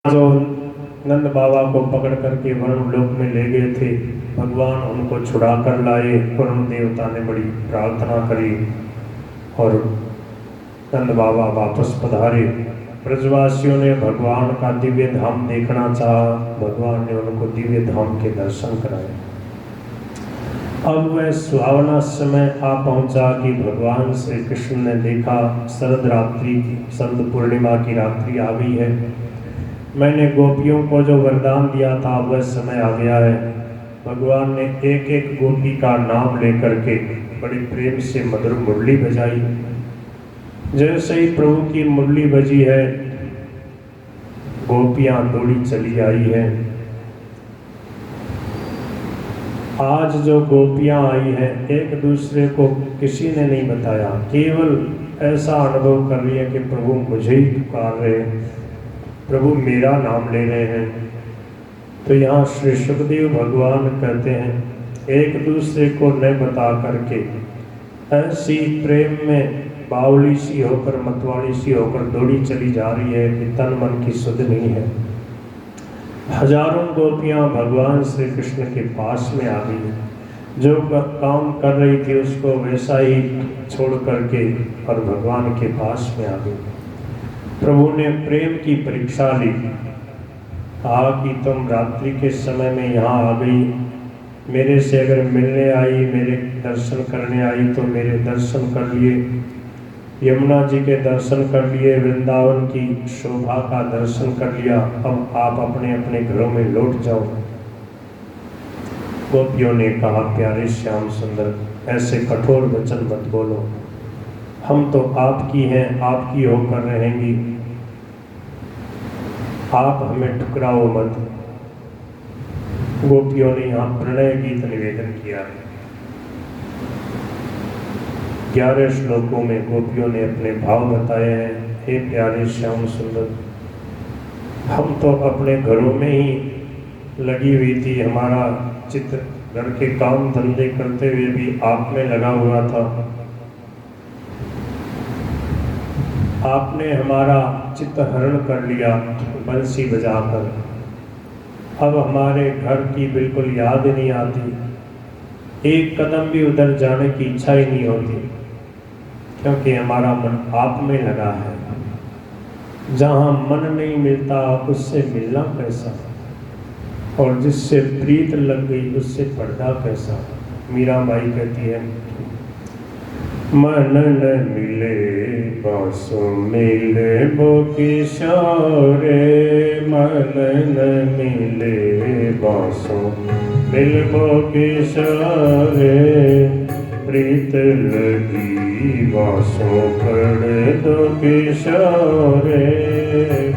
जो नंद बाबा को पकड़ करके वरुण लोक में ले गए थे, भगवान उनको छुड़ा कर लाए। वरुण देवता ने बड़ी प्रार्थना करी और नंद बाबा वापस पधारे। ब्रजवासियों ने भगवान का दिव्य धाम देखना चाहा, भगवान ने उनको दिव्य धाम के दर्शन कराए। अब वह सुहावना समय आ पहुंचा कि भगवान श्री कृष्ण ने देखा शरद रात्रि की, शरद पूर्णिमा की रात्रि आ गई है। मैंने गोपियों को जो वरदान दिया था वह समय आ गया है। भगवान ने एक एक गोपी का नाम लेकर के बड़े प्रेम से मधुर मुरली बजाई। जैसे ही प्रभु की मुरली बजी है, गोपियां दौड़ी चली आई है। आज जो गोपियां आई हैं, एक दूसरे को किसी ने नहीं बताया, केवल ऐसा अनुभव कर रही है कि प्रभु मुझे ही पुकार रहे हैं, प्रभु मेरा नाम ले रहे हैं। तो यहाँ श्री सुखदेव भगवान कहते हैं, एक दूसरे को न बता करके ऐसी प्रेम में बावली सी होकर, मतवाली सी होकर दौड़ी चली जा रही है कि तन मन की सुध नहीं है। हजारों गोपियां भगवान श्री कृष्ण के पास में आ गई। जो काम कर रही थी उसको वैसा ही छोड़ करके और भगवान के पास में आ गई। प्रभु ने प्रेम की परीक्षा ली, कहा कि तुम रात्रि के समय में यहाँ आ गई, मेरे से अगर मिलने आई, मेरे दर्शन करने आई तो मेरे दर्शन कर लिए, यमुना जी के दर्शन कर लिए, वृंदावन की शोभा का दर्शन कर लिया, अब आप अपने अपने घरों में लौट जाओ। गोपियों ने कहा, प्यारे श्याम सुंदर, ऐसे कठोर वचन मत बोलो, हम तो आपकी हैं, आपकी होकर रहेंगी, आप हमें ठुकराओ मत। गोपियों ने यहाँ प्रणय गीत निवेदन किया। 11 श्लोकों में गोपियों ने अपने भाव बताए हैं। हे प्यारे श्याम सुंदर, हम तो अपने घरों में ही लगी हुई थी, हमारा चित्त घर के काम धंधे करते हुए भी आप में लगा हुआ था। आपने हमारा चित्त हरण कर लिया बंसी बजाकर। अब हमारे घर की बिल्कुल याद नहीं आती, एक कदम भी उधर जाने की इच्छा ही नहीं होती, क्योंकि हमारा मन आप में लगा है। जहाँ मन नहीं मिलता उससे मिलना कैसा, और जिससे प्रीत लग गई उससे पर्दा कैसा। मीराबाई कहती है, मन न मिले बासु मिले बो किशोरे, मन न मिले बासु मिल बो किशोरे, प्रीत लगी बासु पड़ दो किशोरे,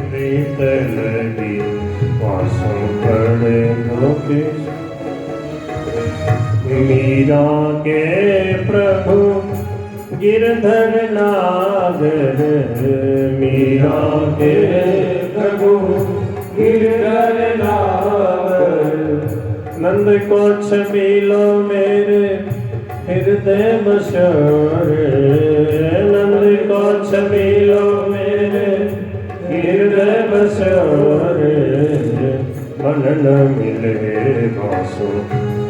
प्रीत लगी बासु पड़ दो किशोरे। मीरा के प्रभु गिरधर नागर, मीरा के प्रभु गिरधर नागर, नंद को छबीलो मेरे हृदय बसोरे, नंद को छबीलो मेरे हृदय बसोरे, मन न मिले बासु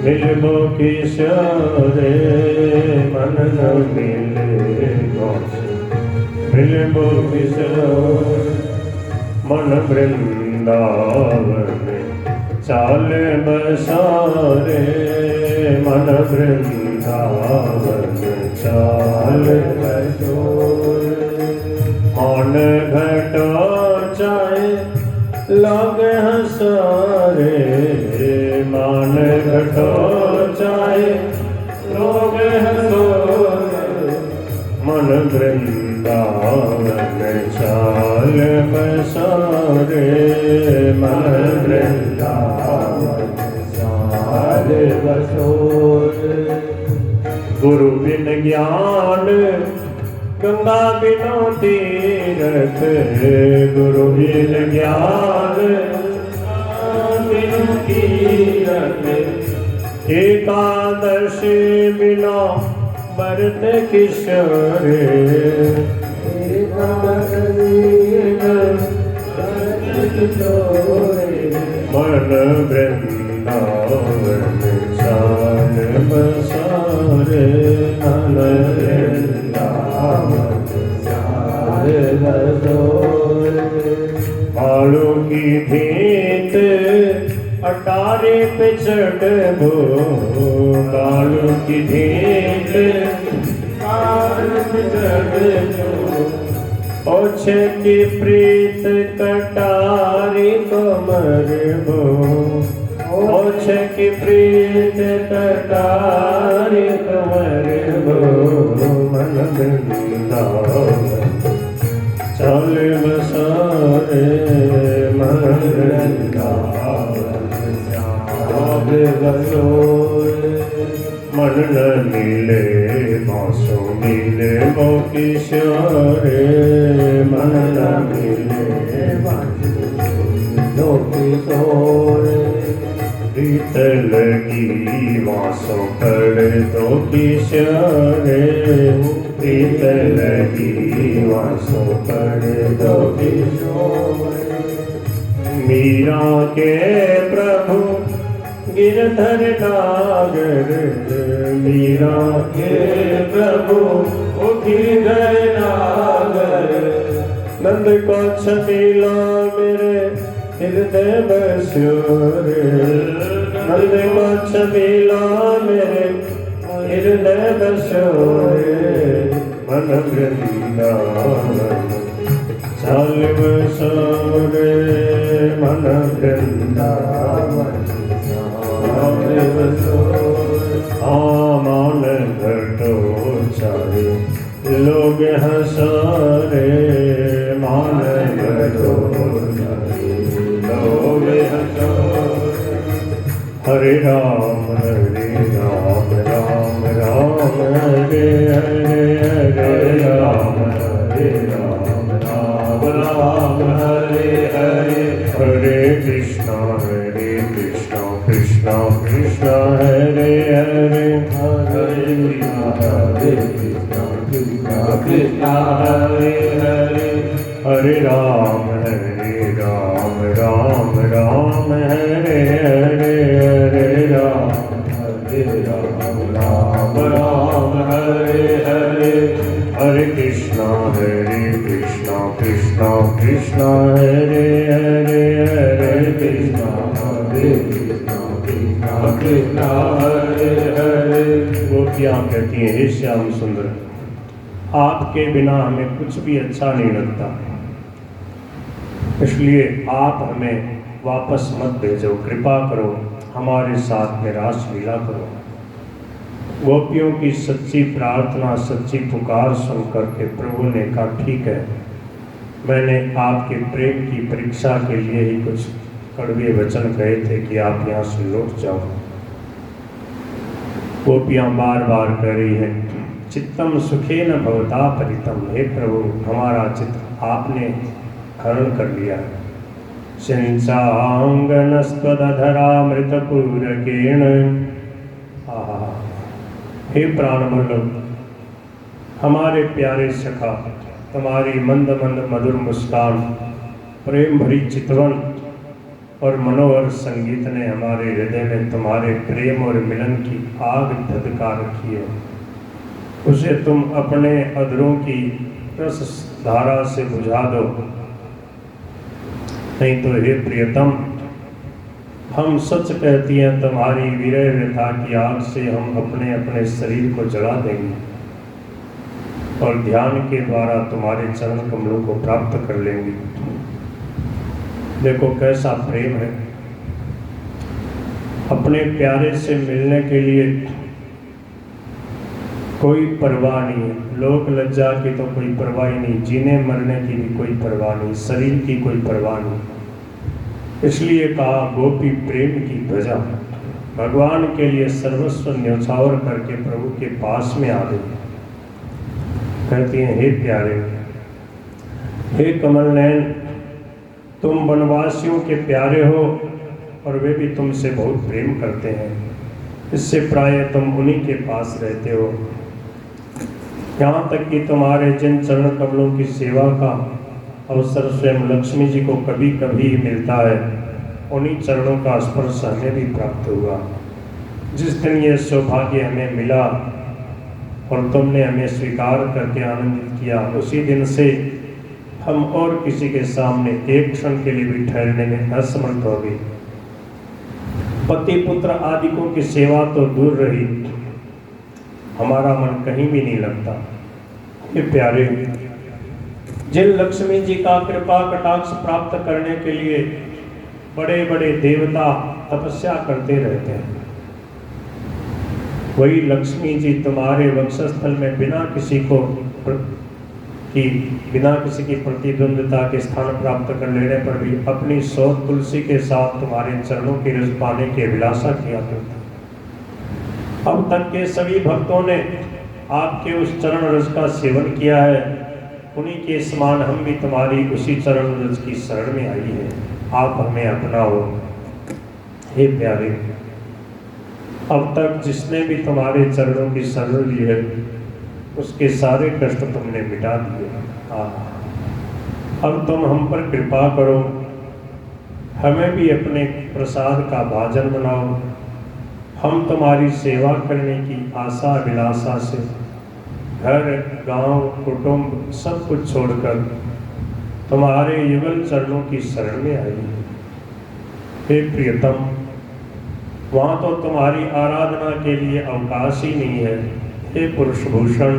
मिलबो किशोरे, मन न मिले बासु मिलबो किशोरे। मन वृंदावन चाल बसारे, मन वृंदावन चाल बसोरे, मौन घटो चाहे लोग हंसारे, मान घटो चाहे लोग हंसारे, मन वृंदावन चाल बसारे, मन वृंदावन चाल बसोरे। गुरु बिन ज्ञान गंगा बिनो तीरथ, गुरु बिन ज्ञान बिनु तीरथ, एकादशी बिना व्रत किशोरे, एकादशी जोरे मन वृंदावन चाल बसारे मन वृंदावन चाल बसारे बालों की भेंट अटारे पे चढ़बो बालों की भेंट अटारे पे चढ़बो ओछे की प्रीत कटारी कमर बो ओछे की प्रीत कटारी कमर बो मन वृंदावन चल बसारे मन वृंदावन चाल बसारे मन न मिले बासो मिले मो किशोरे मन न मिले बासो किशोरे प्रीत लगी बासो कर दो किशोरे प्रीत लगी बासो कर दो किशोरे मीरा के प्रभु गिरधर नागर मीरा के प्रभु गिरधर नागर नंद को छबीला मेरे हृदय बसोर नंद को छबीला मेरे हृदय बसोर मन वृंदावन चल बसोरे मन वृंदावन मान घटो चारे लोग हंसारे मान घटो चारे लोग हंसारे हरे राम राम राम हरे हरे हरे राम राम हरे हरे हरे कृष्णा कृष्णा कृष्णा हरे हरे हरे कृष्णा कृष्णा हरे हरे हरे राम राम हरे हरे हरे राम राम हरे हरे हरे कृष्णा कृष्णा कृष्णा हरे हरे हरे कृष्णा कृष्णा हरे हरे। गोपियाँ कहती हैं हे श्याम सुंदर आपके बिना हमें कुछ भी अच्छा नहीं लगता, इसलिए आप हमें वापस मत भेजो, कृपा करो हमारे साथ में रास लीला करो। गोपियों की सच्ची प्रार्थना सच्ची पुकार सुनकर के प्रभु ने कहा ठीक है, मैंने आपके प्रेम की परीक्षा के लिए ही कुछ कड़वे वचन कहे थे कि आप यहाँ से लौट जाओ। गोपियाँ बार बार कह रही हैं चित्तम सुखे न भवता परितम, हे प्रभु हमारा चित्त आपने हरण कर लिया। सिंचांगनस्त्वदधरामृतपूरकेण, हे प्राण वल्लभ हमारे प्यारे सखा, तुम्हारी मंद मंद मधुर मुस्कान, प्रेम भरी चितवन और मनोहर संगीत ने हमारे हृदय में तुम्हारे प्रेम और मिलन की आग धधका रखी है। उसे तुम अपने अधरों की रस धारा से बुझा दो, नहीं तो हे प्रियतम हम सच कहती हैं तुम्हारी विरह व्यथा की आग से हम अपने अपने शरीर को जला देंगे और ध्यान के द्वारा तुम्हारे चरण कमलों को प्राप्त कर लेंगे। देखो कैसा प्रेम है, अपने प्यारे से मिलने के लिए कोई परवाह नहीं है, लोक लज्जा की तो कोई परवाह ही नहीं, जीने मरने की भी कोई परवाह नहीं, शरीर की कोई परवाह नहीं। इसलिए कहा गोपी प्रेम की ध्वजा, भगवान के लिए सर्वस्व न्यौछावर करके प्रभु के पास में आ गई। कहती हैं हे प्यारे, हे कमल नयन, तुम वनवासियों के प्यारे हो और वे भी तुमसे बहुत प्रेम करते हैं, इससे प्राय तुम उन्हीं के पास रहते हो। यहाँ तक कि तुम्हारे जिन चरण कमलों की सेवा का अवसर स्वयं लक्ष्मी जी को कभी कभी मिलता है, उन्हीं चरणों का स्पर्श हमें भी प्राप्त हुआ। जिस दिन ये सौभाग्य हमें मिला और तुमने हमें स्वीकार करके आनंदित किया, उसी दिन से हम और किसी के सामने एक क्षण के लिए भी ठहरने में असमर्थ हो गए। पति पुत्र आदिकों की सेवा तो दूर रही, हमारा मन कहीं भी नहीं लगता। ये प्यारे, जिन लक्ष्मी जी का कृपा कटाक्ष प्राप्त करने के लिए बड़े बड़े देवता तपस्या करते रहते हैं, वही लक्ष्मी जी तुम्हारे वक्षस्थल में बिना किसी की प्रतिद्वंद्विता के स्थान प्राप्त कर लेने पर भी अपनी सौत तुलसी के साथ तुम्हारे चरणों की रस पाने की अभिलाषा किया करते। अब तक के सभी भक्तों ने आपके उस चरण रस का सेवन किया है, उन्हीं के समान हम भी तुम्हारी उसी चरण रस की शरण में आई है। आप हमें अपनाओ। हे प्यारे, अब तक जिसने भी तुम्हारे चरणों की शरण ली है, उसके सारे कष्ट तुमने मिटा दिए। अब तुम हम पर कृपा करो, हमें भी अपने प्रसाद का भाजन बनाओ। हम तुम्हारी सेवा करने की आशा अभिलाषा से घर गांव कुटुंब सब कुछ छोड़कर तुम्हारे युगल चरणों की शरण में आई। हे प्रियतम, वहाँ तो तुम्हारी आराधना के लिए अवकाश ही नहीं है। हे पुरुष भूषण,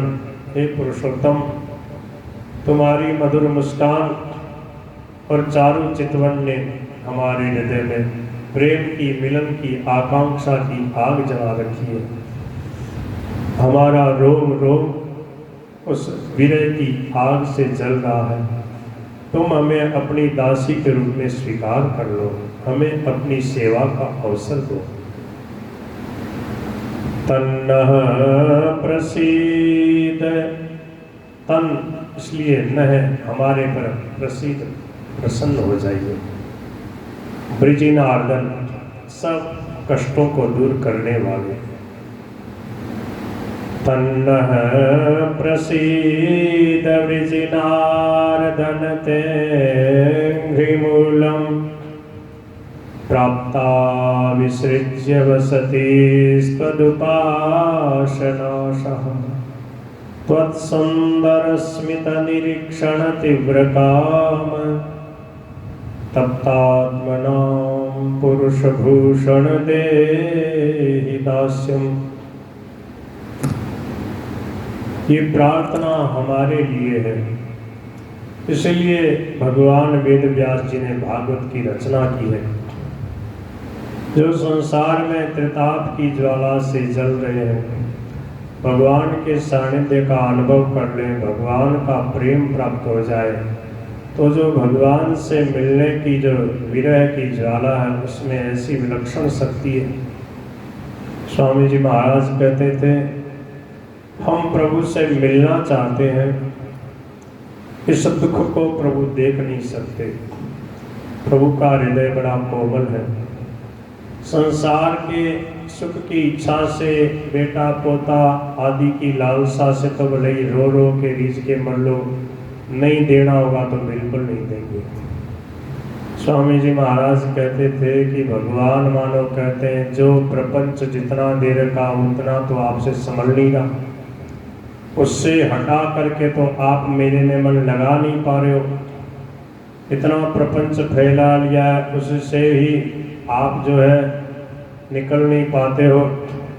हे पुरुषोत्तम, तुम्हारी मधुर मुस्कान और चारु चितवन ने हमारे हृदय में प्रेम की मिलन की आकांक्षा की आग जला रखी है। हमारा रोम रोम उस विरह की आग से जल रहा है। तुम हमें अपनी दासी के रूप में स्वीकार कर लो, हमें अपनी सेवा का अवसर दो। तन्नः प्रसीद, तन इसलिए न है, हमारे पर प्रसीद, प्रसन्न हो जाइए। ब्रिजिनार्दन, सब कष्टों को दूर करने वाले। तन्नः प्रसीद वृजिनार्दन ते घ्रिमूलम् प्राप्ता विसृज्य वसति स्वदुपासनाशः त्वत्सुन्दरस्मित निरीक्षण तीव्रकाम तप्तात्मनां पुरुषभूषण देहि दास्यम्। ये प्रार्थना हमारे लिए है, इसलिए भगवान वेद व्यास जी ने भागवत की रचना की है। जो संसार में त्रिताप की ज्वाला से जल रहे हैं, भगवान के सानिध्य का अनुभव कर लें, भगवान का प्रेम प्राप्त हो जाए, तो जो भगवान से मिलने की जो विरह की ज्वाला है, उसमें ऐसी विलक्षण शक्ति है। स्वामी जी महाराज कहते थे, हम प्रभु से मिलना चाहते हैं, इस दुख को प्रभु देख नहीं सकते। प्रभु का हृदय बड़ा कोमल है। संसार के सुख की इच्छा से, बेटा पोता आदि की लालसा से तो भले ही रो रो के रीझ के मर लो, नहीं देना होगा तो बिल्कुल नहीं देंगे। स्वामी जी महाराज कहते थे कि भगवान मानो कहते हैं, जो प्रपंच जितना दे रखा उतना तो आपसे संभल नहीं रहा, उससे हटा करके तो आप मेरे में मन लगा नहीं पा रहे हो। इतना प्रपंच फैला लिया है, उससे ही आप जो है निकल नहीं पाते हो।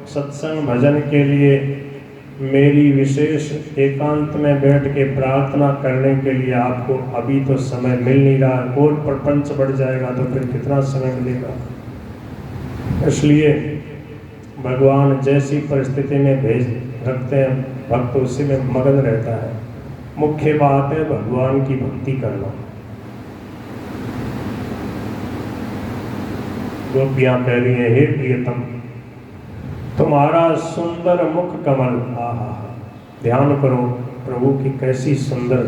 सत्संग भजन के लिए मेरी विशेष एकांत में बैठ के प्रार्थना करने के लिए आपको अभी तो समय मिल नहीं रहा है, और प्रपंच बढ़ जाएगा तो फिर कितना समय मिलेगा। इसलिए भगवान जैसी परिस्थिति में भेज रखते हैं, भक्त उसी में मगन रहता है। मुख्य बात है भगवान की भक्ति करना। गोपियां कह रही हैं, हे प्रियतम, तुम्हारा सुंदर मुख कमल, आहा, ध्यान करो प्रभु की कैसी सुंदर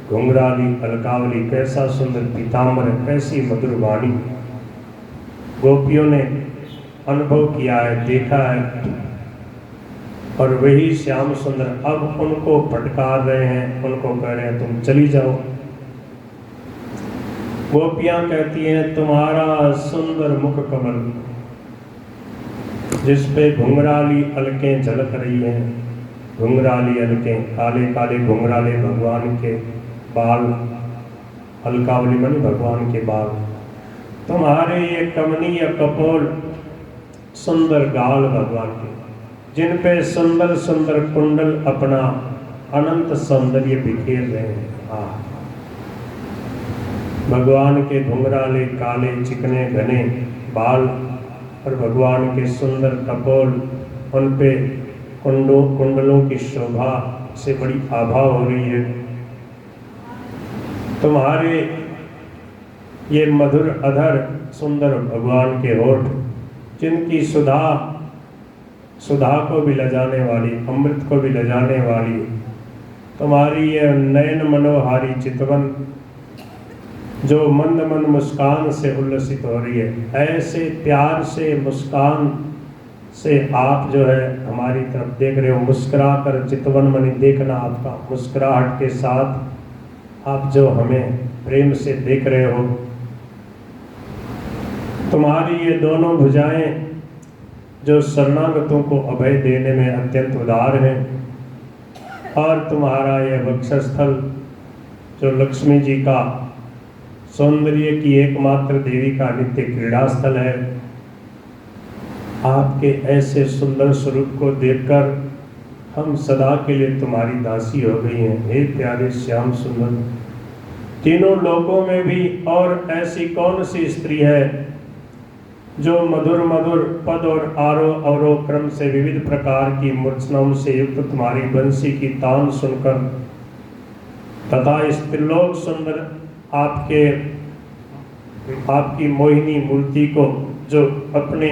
घुंघराली अलकावली, कैसा सुंदर पीताम्बर, कैसी मधुर वाणी। गोपियों ने अनुभव किया है, देखा है, और वही श्याम सुंदर अब उनको फटकार रहे हैं, उनको कह रहे हैं तुम चली जाओ। गोपियां कहती हैं तुम्हारा सुंदर मुख कमल, जिस पे घुंघराली अलकें झलक रही हैं, घुंघराली अलकें, काले काले घुंघराले भगवान के बाल, अलकावली मनी भगवान के बाल, तुम्हारे ये कमनीय कपोल, सुंदर गाल भगवान के, जिन पे सुंदर सुंदर कुंडल अपना अनंत सौंदर्य बिखेर रहे हैं। भगवान के घुंघराले काले चिकने घने बाल और भगवान के सुंदर कपोल, उन पे कुंडलों की शोभा से बड़ी आभा हो रही है। तुम्हारे ये मधुर अधर सुंदर भगवान के होठ, जिनकी सुधा को भी लजाने वाली, अमृत को भी लजाने वाली, तुम्हारी ये नयन मनोहारी चितवन जो मंद मंद मुस्कान से उल्लसित हो रही है, ऐसे प्यार से मुस्कान से आप जो है हमारी तरफ देख रहे हो, मुस्कुरा कर चितवन मनी देखना, आपका मुस्कुराहट के साथ आप जो हमें प्रेम से देख रहे हो। तुम्हारी ये दोनों भुजाएं जो शरणागतों को अभय देने में अत्यंत उदार हैं, और तुम्हारा यह वक्षस्थल जो लक्ष्मी जी का सौंदर्य की एकमात्र देवी का नित्य क्रीड़ा स्थल है। आपके ऐसे सुंदर स्वरूप को देखकर हम सदा के लिए तुम्हारी दासी हो गई हैं। हे प्यारे श्याम सुंदर, तीनों लोकों में भी और ऐसी कौन सी स्त्री है जो मधुर मधुर पद और आरोह अवरोह क्रम से विविध प्रकार की मूर्छनाओं से युक्त तुम्हारी बंसी की तान सुनकर तथा इस त्रिलोक सुंदर आपकी मोहिनी मूर्ति को जो अपने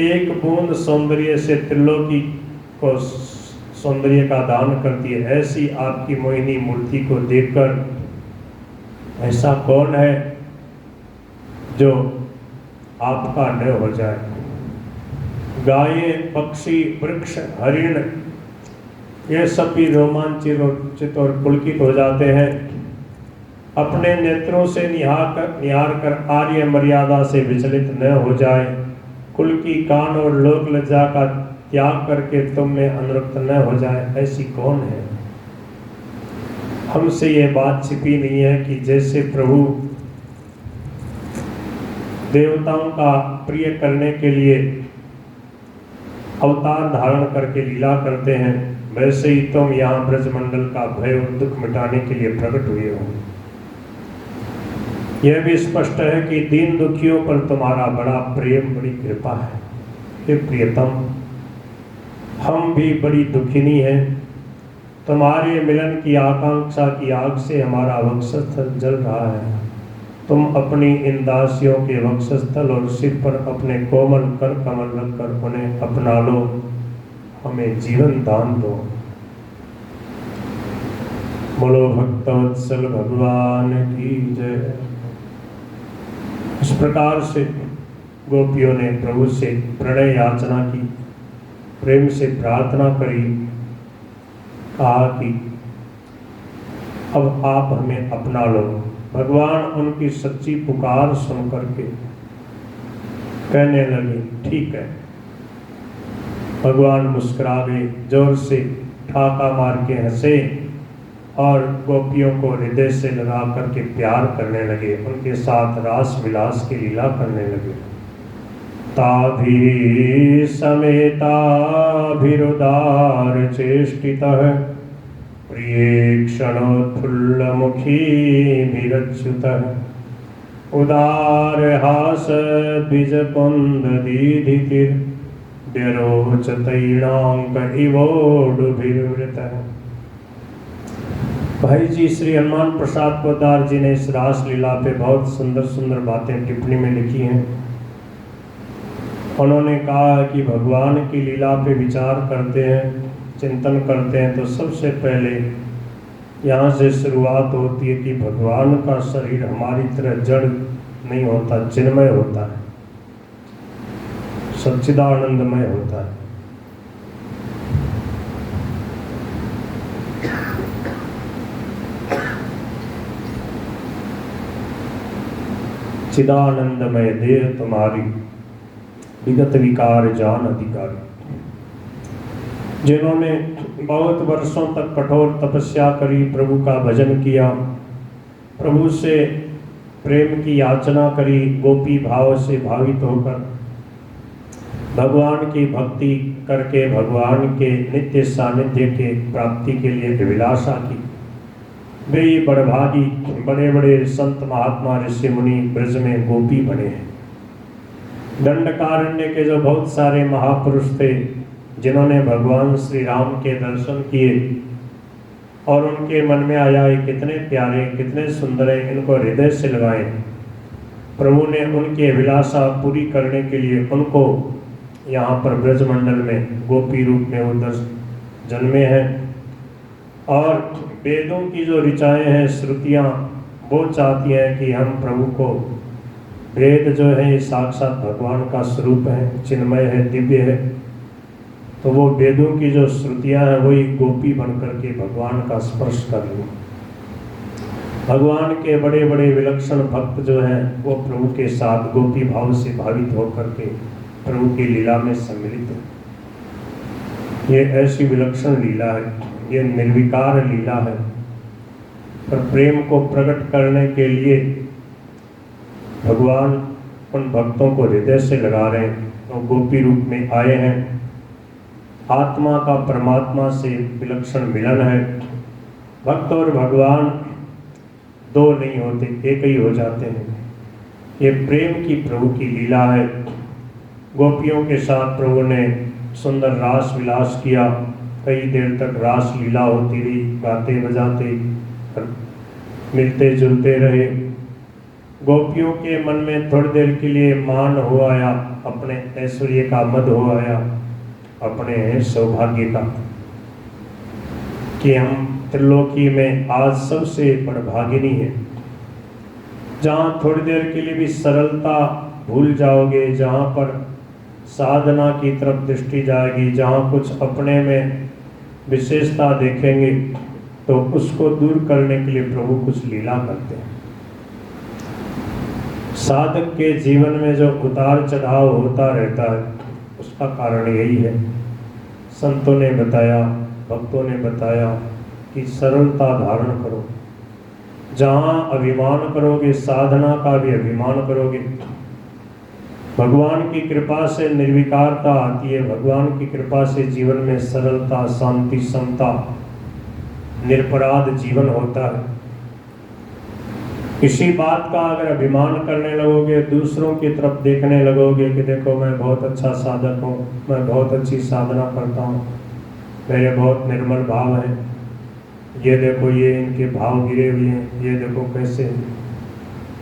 एक बूंद सौंदर्य से त्रिलोकी को सौंदर्य का दान करती है, ऐसी आपकी मोहिनी मूर्ति को देखकर ऐसा कौन है जो आपका न हो जाए। गाये, पक्षी, वृक्ष, हरिण, ये सब भी रोमांचित और पुलकित हो जाते हैं। अपने नेत्रों से निहार कर आर्य मर्यादा से विचलित न हो जाए, कुल की कान और लोक लज्जा का त्याग करके तुम में अनुरक्त न हो जाए, ऐसी कौन है। हमसे ये बात छिपी नहीं है कि जैसे प्रभु देवताओं का प्रिय करने के लिए अवतार धारण करके लीला करते हैं, वैसे ही तुम यहाँ ब्रजमंडल का भय और दुख मिटाने के लिए प्रकट हुए हो। यह भी स्पष्ट है कि दीन दुखियों पर तुम्हारा बड़ा प्रेम, बड़ी कृपा है। हे प्रियतम, हम भी बड़ी दुखिनी हैं। तुम्हारे मिलन की आकांक्षा की आग से हमारा वक्षस्थल जल रहा है। तुम अपनी इन दासियों के वक्षस्थल और सिर पर अपने कोमल कर कमल रखकर उन्हें अपना लो, हमें जीवन दान दो। बोलो भक्तवत्सल भगवान की जय। इस प्रकार से गोपियों ने प्रभु से प्रणय याचना की, प्रेम से प्रार्थना करी, कहा कि अब आप हमें अपना लो। भगवान उनकी सच्ची पुकार सुन करके कहने लगे ठीक है। भगवान मुस्कुरा गए, जोर से ठाका मार के हंसे और गोपियों को हृदय से लगा करके प्यार करने लगे, उनके साथ रास विलास की लीला करने लगे। ताभि समेताभिरुदार चेष्टितः प्रिये क्षणोत्फुल्लमुखी विरच्युतः उदार हास द्विजकुंद दीधितिर व्यरोच तैणांक इवोडुभिर्वृतः। भाई जी श्री हनुमान प्रसाद पोद्दार जी ने इस रास लीला पे बहुत सुंदर सुंदर बातें टिप्पणी में लिखी हैं। उन्होंने कहा कि भगवान की लीला पे विचार करते हैं, चिंतन करते हैं तो सबसे पहले यहाँ से शुरुआत होती है कि भगवान का शरीर हमारी तरह जड़ नहीं होता, चिन्मय होता है, सच्चिदानंदमय होता है। चिदानंदमय देह तुम्हारी, विगत विकार जान अधिकारी। जिन्होंने बहुत वर्षों तक कठोर तपस्या करी, प्रभु का भजन किया, प्रभु से प्रेम की याचना करी, गोपी भाव से भावित होकर भगवान की भक्ति करके भगवान के नित्य सानिध्य के प्राप्ति के लिए अभिलाषा की, वे ये बड़भागी बड़े बड़े संत महात्मा ऋषि मुनि ब्रज में गोपी बने हैं। दंडकारण्य के जो बहुत सारे महापुरुष थे, जिन्होंने भगवान श्री राम के दर्शन किए और उनके मन में आया ये कितने प्यारे कितने सुंदर हैं, इनको हृदय से लगाएं। प्रभु ने उनकी अभिलाषा पूरी करने के लिए उनको यहाँ पर ब्रजमंडल में गोपी रूप में वो जन्मे हैं। और वेदों की जो ऋचाएँ हैं, श्रुतियाँ, वो चाहती हैं कि हम प्रभु को, वेद जो है ये साक्षात भगवान का स्वरूप है, चिन्मय है, दिव्य है, तो वो वेदों की जो श्रुतियाँ हैं वही गोपी बन करके भगवान का स्पर्श कर लें। भगवान के बड़े बड़े विलक्षण भक्त जो हैं वो प्रभु के साथ गोपी भाव से भावित होकर के प्रभु की लीला में सम्मिलित है। ये ऐसी विलक्षण लीला है, ये निर्विकार लीला है। पर प्रेम को प्रकट करने के लिए भगवान उन भक्तों को हृदय से लगा रहे हैं, तो गोपी रूप में आए हैं। आत्मा का परमात्मा से विलक्षण मिलन है। भक्त और भगवान दो नहीं होते, एक ही हो जाते हैं। ये प्रेम की प्रभु की लीला है। गोपियों के साथ प्रभु ने सुंदर रास विलास किया, कई देर तक रास लीला होती रही, गाते बजाते मिलते जुलते रहे। गोपियों के मन में थोड़ी देर के लिए मान हो आया, अपने ऐश्वर्य का मद हो आया, अपने सौभाग्य का, कि हम त्रिलोकी में आज सबसे बड़भागिनी है। जहाँ थोड़ी देर के लिए भी सरलता भूल जाओगे, जहाँ पर साधना की तरफ दृष्टि जाएगी, जहाँ कुछ अपने में विशेषता देखेंगे, तो उसको दूर करने के लिए प्रभु कुछ लीला करते हैं। साधक के जीवन में जो उतार चढ़ाव होता रहता है, उसका कारण यही है। संतों ने बताया, भक्तों ने बताया कि सरलता धारण करो। जहाँ अभिमान करोगे, साधना का भी अभिमान करोगे। भगवान की कृपा से निर्विकारता आती है, भगवान की कृपा से जीवन में सरलता, शांति, समता, निरपराध जीवन होता है। किसी बात का अगर अभिमान करने लगोगे, दूसरों की तरफ देखने लगोगे कि देखो मैं बहुत अच्छा साधक हूँ, मैं बहुत अच्छी साधना करता हूँ, मेरे बहुत निर्मल भाव हैं, ये देखो ये इनके भाव गिरे हुए हैं, ये देखो कैसे,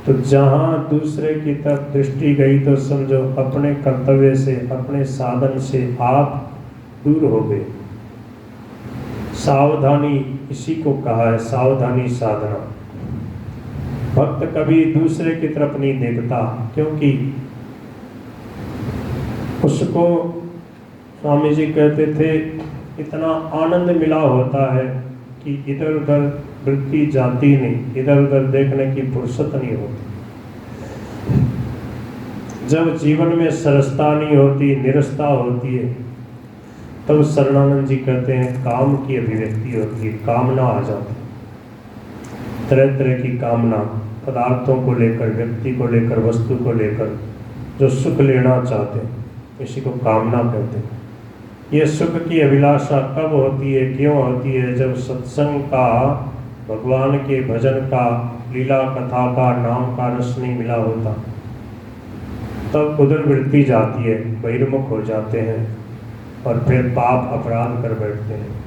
तो जहाँ दूसरे की तरफ दृष्टि गई तो समझो अपने कर्तव्य से, अपने साधन से आप दूर हो गए। सावधानी इसी को कहा है, सावधानी साधना। भक्त कभी दूसरे की तरफ नहीं देखता, क्योंकि उसको स्वामी जी कहते थे इतना आनंद मिला होता है कि इधर उधर वृत्ति जाती नहीं, इधर उधर देखने की फुर्सत नहीं होती। जब जीवन में सरसता नहीं होती, निरस्ता होती है, तब शरणानंद जी कहते हैं काम की अभिव्यक्ति होती है, कामना आ जाती है। तरह तरह की कामना, पदार्थों को लेकर, व्यक्ति को लेकर, वस्तु को लेकर जो सुख लेना चाहते हैं, इसी को कामना कहते हैं। ये सुख की अभिलाषा कब होती है, क्यों होती है? जब सत्संग का, भगवान के भजन का, लीला कथा का, नाम का रस नहीं मिला होता, तब उधर वृत्ति जाती है, बहिर्मुख हो जाते हैं और फिर पाप अपराध कर बैठते हैं।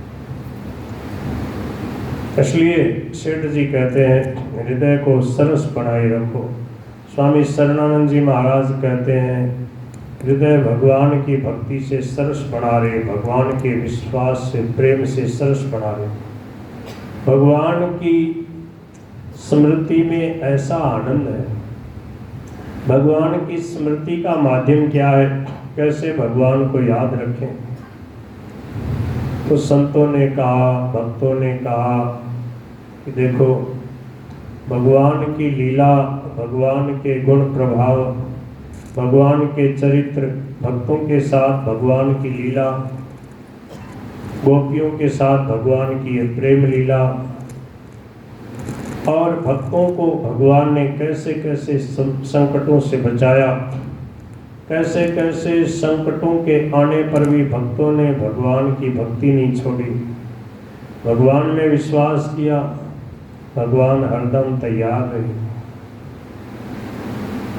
इसलिए सेठ जी कहते हैं हृदय को सरस बनाए रखो। स्वामी शरणानंद जी महाराज कहते हैं हृदय भगवान की भक्ति से सरस बना रहे, भगवान के विश्वास से, प्रेम से सरस बना रहे। भगवान की स्मृति में ऐसा आनंद है। भगवान की स्मृति का माध्यम क्या है? कैसे भगवान को याद रखें? तो संतों ने कहा, भक्तों ने कहा कि देखो भगवान की लीला भगवान के गुण प्रभाव, भगवान के चरित्र, भक्तों के साथ भगवान की लीला, गोपियों के साथ भगवान की प्रेम लीला, और भक्तों को भगवान ने कैसे कैसे संकटों से बचाया, कैसे कैसे संकटों के आने पर भी भक्तों ने भगवान की भक्ति नहीं छोड़ी, भगवान में विश्वास किया, भगवान हरदम तैयार रहे।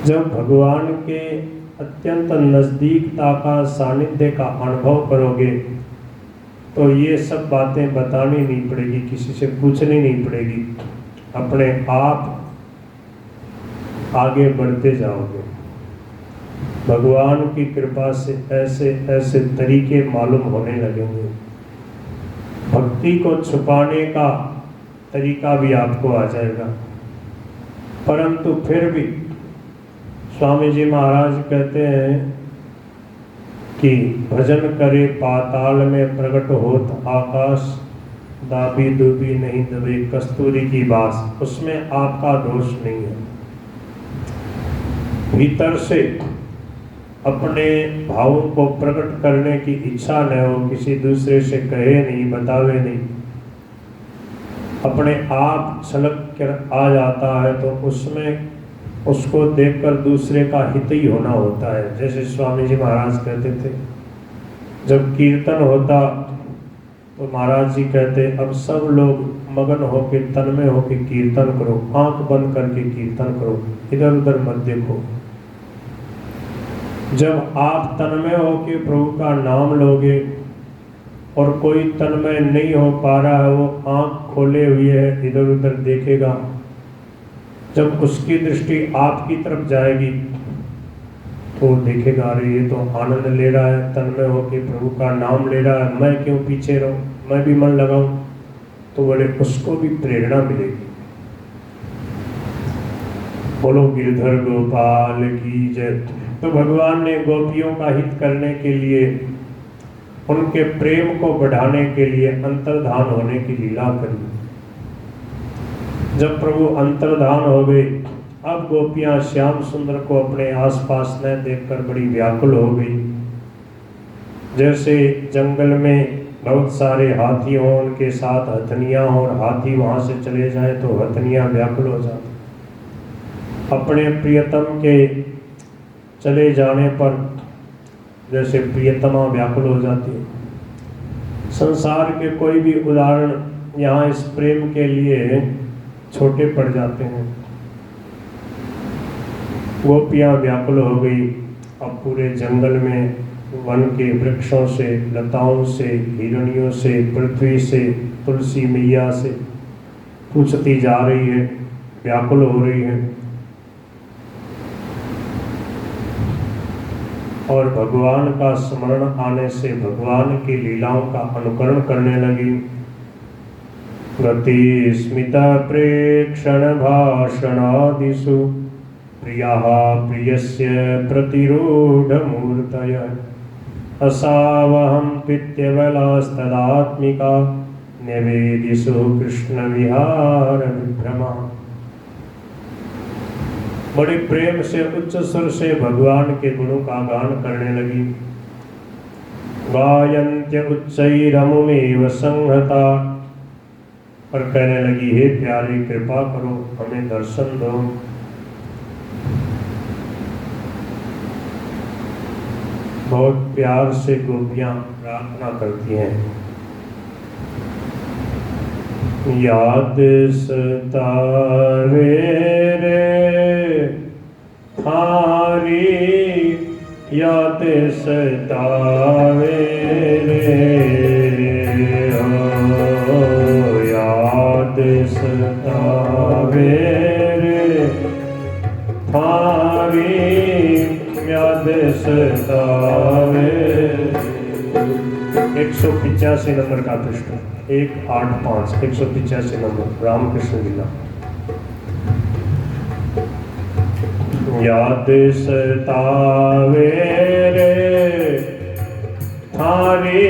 जब भगवान के अत्यंत नज़दीकता का, सानिध्य का अनुभव करोगे तो ये सब बातें बतानी नहीं पड़ेगी, किसी से पूछनी नहीं पड़ेगी, अपने आप आगे बढ़ते जाओगे। भगवान की कृपा से ऐसे ऐसे तरीके मालूम होने लगेंगे। भक्ति को छुपाने का तरीका भी आपको आ जाएगा। परंतु फिर भी स्वामी जी महाराज कहते हैं कि भजन करे पाताल में प्रकट होत आकाश, दाबी दूबी नहीं दबे कस्तूरी की बास। उसमें आपका दोष नहीं है। भीतर से अपने भावों को प्रकट करने की इच्छा न हो, किसी दूसरे से कहे नहीं, बतावे नहीं, अपने आप छलक कर आ जाता है तो उसमें उसको देखकर दूसरे का हित ही होना होता है। जैसे स्वामी जी महाराज कहते थे, जब कीर्तन होता तो महाराज जी कहते अब सब लोग मगन होके, तन्मय होके कीर्तन करो, आंख बंद करके कीर्तन करो, इधर उधर मत देखो। जब आप तन्मय होके प्रभु का नाम लोगे और कोई तन्मय नहीं हो पा रहा है, वो आंख खोले हुए है, इधर उधर देखेगा, जब उसकी दृष्टि आपकी तरफ जाएगी तो देखेगा अरे ये तो आनंद ले रहा है, तन्मय होके प्रभु का नाम ले रहा है, मैं क्यों पीछे रहूं, मैं भी मन लगाऊं, तो बड़े उसको भी प्रेरणा मिलेगी। बोलो गिरधर गोपाल की जय। तो भगवान ने गोपियों का हित करने के लिए, उनके प्रेम को बढ़ाने के लिए अंतर्धान होने की लीला करी। जब प्रभु अंतर्धान हो गए, अब गोपियां श्याम सुंदर को अपने आसपास न देखकर बड़ी व्याकुल हो गई। जैसे जंगल में बहुत सारे हाथी हों, उनके साथ हथनियां हों और हाथी वहां से चले जाएं तो हथनियां व्याकुल हो जाती। अपने प्रियतम के चले जाने पर जैसे प्रियतमा व्याकुल हो जाती है। संसार के कोई भी उदाहरण यहाँ इस प्रेम के लिए छोटे पड़ जाते हैं। गोपियाँ व्याकुल हो गई। अब पूरे जंगल में वन के वृक्षों से, लताओं से, हिरणियों से, पृथ्वी से, तुलसी मैया से पूछती जा रही है, व्याकुल हो रही है। और भगवान का स्मरण आने से भगवान की लीलाओं का अनुकरण करने लगी। गति स्मिता प्रेक्षण भाषणादिषु प्रिया प्रियस्य प्रतिरूढ़ मूर्तय असावहं पित्यबलास्तदात्मिका निवेदिषु कृष्ण विहार विभ्रमा। बड़े प्रेम से उच्च स्वर से भगवान के गुणों का गान करने लगी। गायन्त्य उच्चैरमुमेव संहता, और कहने लगी हे प्यारे कृपा करो, हमें दर्शन दो। बहुत प्यार से गोपियां प्रार्थना करती हैं। याद सतावे रे थारी, याद सतावे रे हो, याद सतावे रे थारी, याद सतावे। 185 नंबर का प्रश्न, 185 185 नंबर, रामकृष्ण लीला। याद सतावे रे थारी,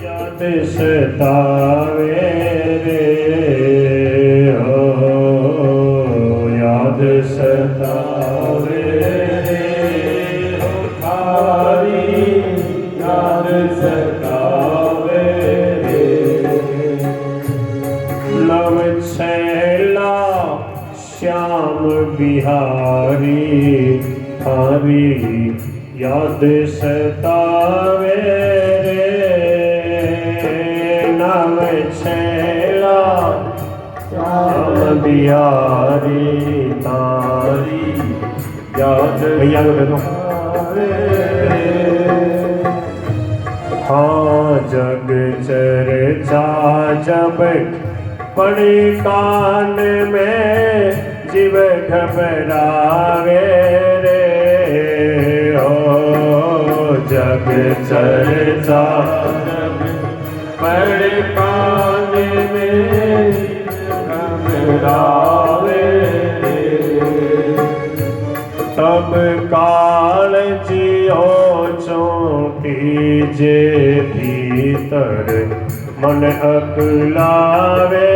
याद सतावे रे हो, याद थारी याद सतावे रे नव छैला श्याम बिहारी तारी याद भैया को दे दो। हाँ जग चर्चा जब पड़ी कान में जीव घबरावे रे हो जग चर्चा जब पड़ी कान में घबरावे तब काल जियो चौंकी जे भीतर मन अकुलावे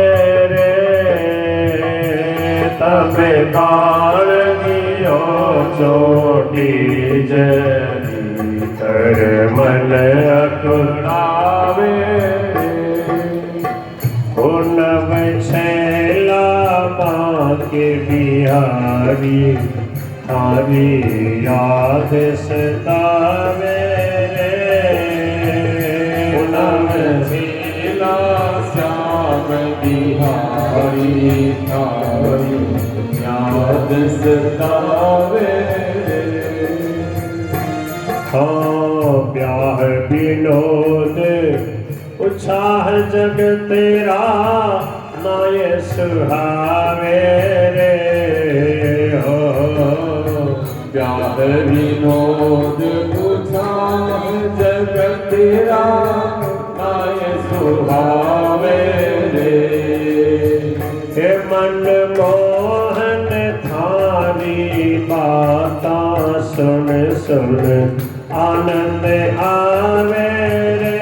रे तब काल जियो चौंकी जे भीतर मन अकुलावे नव छैला बाके बिहारी थारी याद सतावे रे नव छैला श्याम बिहारी थारी याद सतावे हाँ ब्याह विनोद उत्साह जग तेरा नाय सुहावे रे हो ब्याह विनोद उत्साह जग तेरा नाय सुहावे रे हे मन मोहन थारी बाता सुन सुन आनंद आवे रे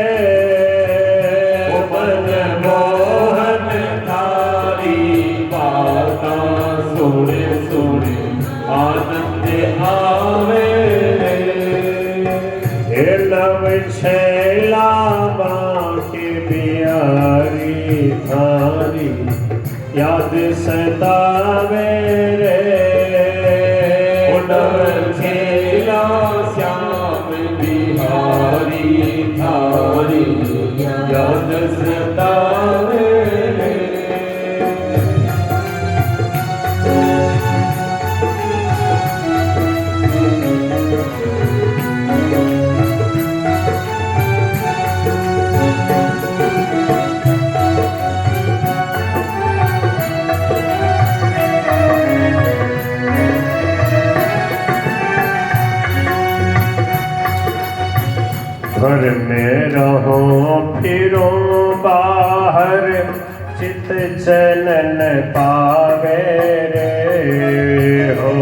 सोने सोने आनंद आवे हे नव छैला बाके बिहारी थारी याद सतावे रे नव छैला श्याम बिहारी थारी याद सतावे घर में रहो फिरो बाहर चित चलन पावे रे हो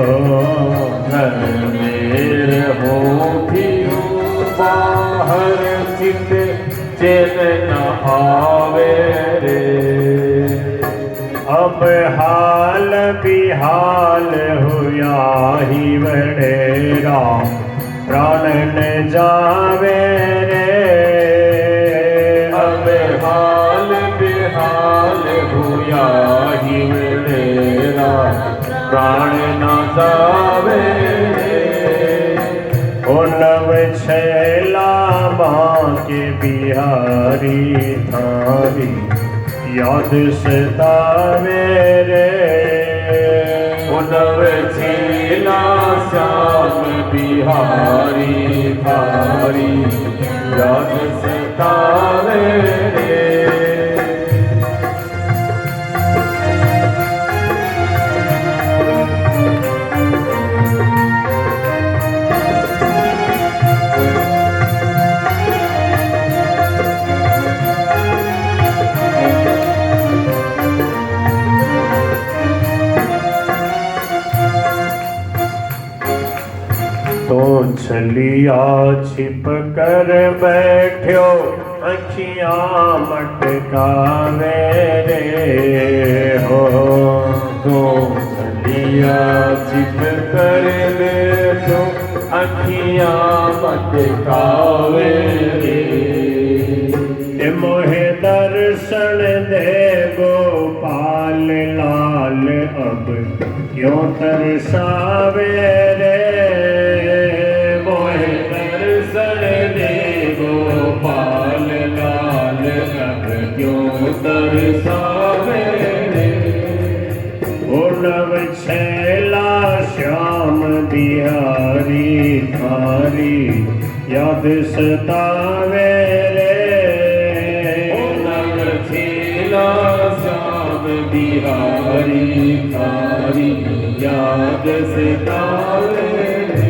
घर में रहो फिरो बाहर चित चलन आवे रे अब हाल बिहाल हुआ ही वडेरा प्राण न जावे रे अब हाल बेहाल हुआ ही मेरा प्राण न जावे ओ नव छैला बाके बिहारी थारी याद सतावे रे ओ नव छैला श्याम बिहारी थारी याद सतावे रे तो छलिया छिप कर बैठो अखियां मटकावे रे हो तो छलिया छिप कर बैठो अखियां मटकावे रे मोहे दर्शन दे गोपाल लाल अब क्यों तरसावे रे मोहे दर्शन दे गोपाल लाल अब क्यों तरसावे रे। उर्नव छैला श्याम बिहारी थारी याद सतावे रे। नव छेला श्याम बिहारी थारी याद सतावे रे।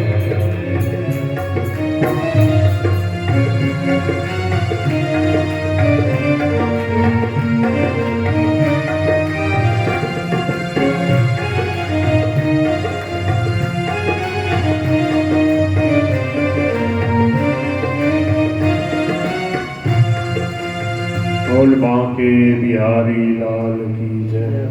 बोल बांके बिहारी लाल की जय।